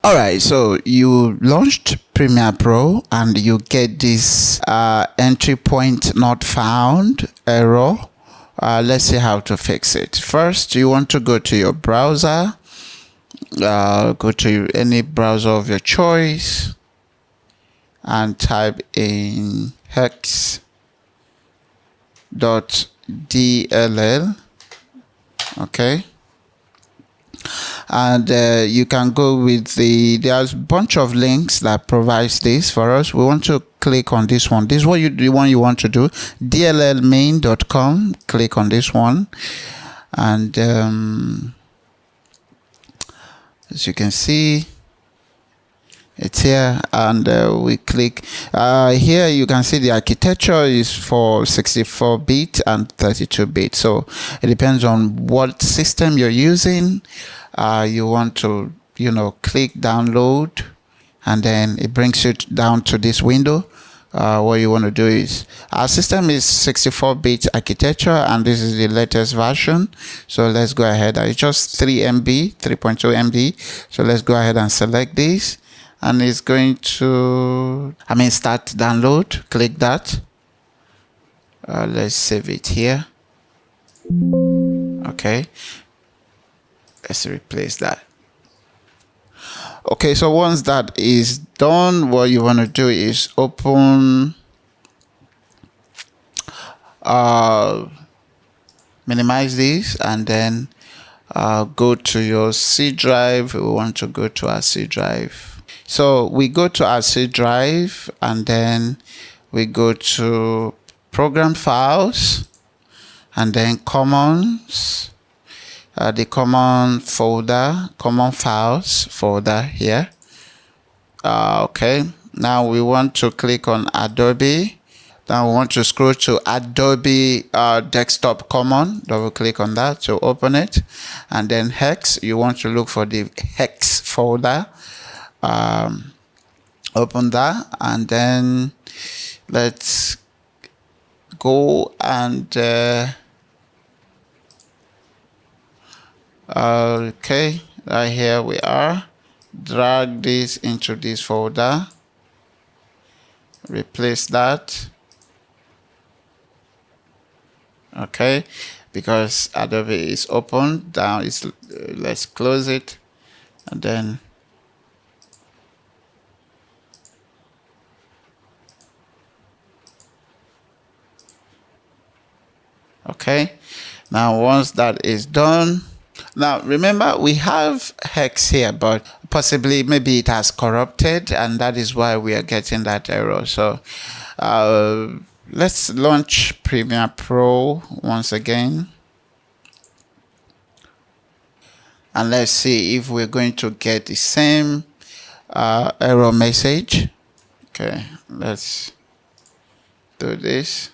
Alright, so you launched Premiere Pro and you get this entry point not found error. Let's see how to fix it. First, you want to go to your browser. Go to any browser of your choice and type in HEX.dll. Okay. And you can go with there's a bunch of links that provides this for us. We want to click on this one. This is what the one you want to do. dllmain.com. Click on this one, and as you can see, it's here, and we click here. You can see the architecture is for 64-bit and 32-bit, so it depends on what system you're using. You want to click download, and then it brings you down to this window. What you want to do is, our system is 64-bit architecture, and this is the latest version. So let's go ahead. It's just 3.2 MB. So let's go ahead and select this, and it's going to start download. Click that. Let's save it here. Okay, let's replace that. Okay, so once that is done, what you want to do is open minimize this, and then go to your C drive. We want to go to our C drive. So we go to our C drive, and then we go to program files, and then commons, the common files folder here. Okay, now we want to click on Adobe. Now we want to scroll to Adobe Desktop Common. Double click on that to open it, and then Hex. You want to look for the Hex folder. Open that, and then let's go and okay, right here we are. Drag this into this folder, replace that. Okay, because Adobe is open down, let's close it, and then okay. Now once that is done, now remember we have Hex here, but possibly maybe it has corrupted, and that is why we are getting that error. So let's launch Premiere Pro once again, and let's see if we're going to get the same error message. Okay, let's do this.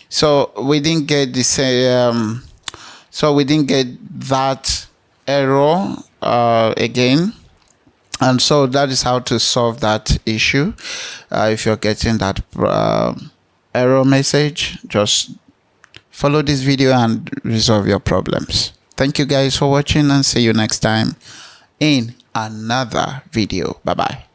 So we didn't get the same. So we didn't get that error again, and so that is how to solve that issue. If you're getting that error message, just follow this video and resolve your problems. Thank you guys for watching, and see you next time in another video. Bye bye.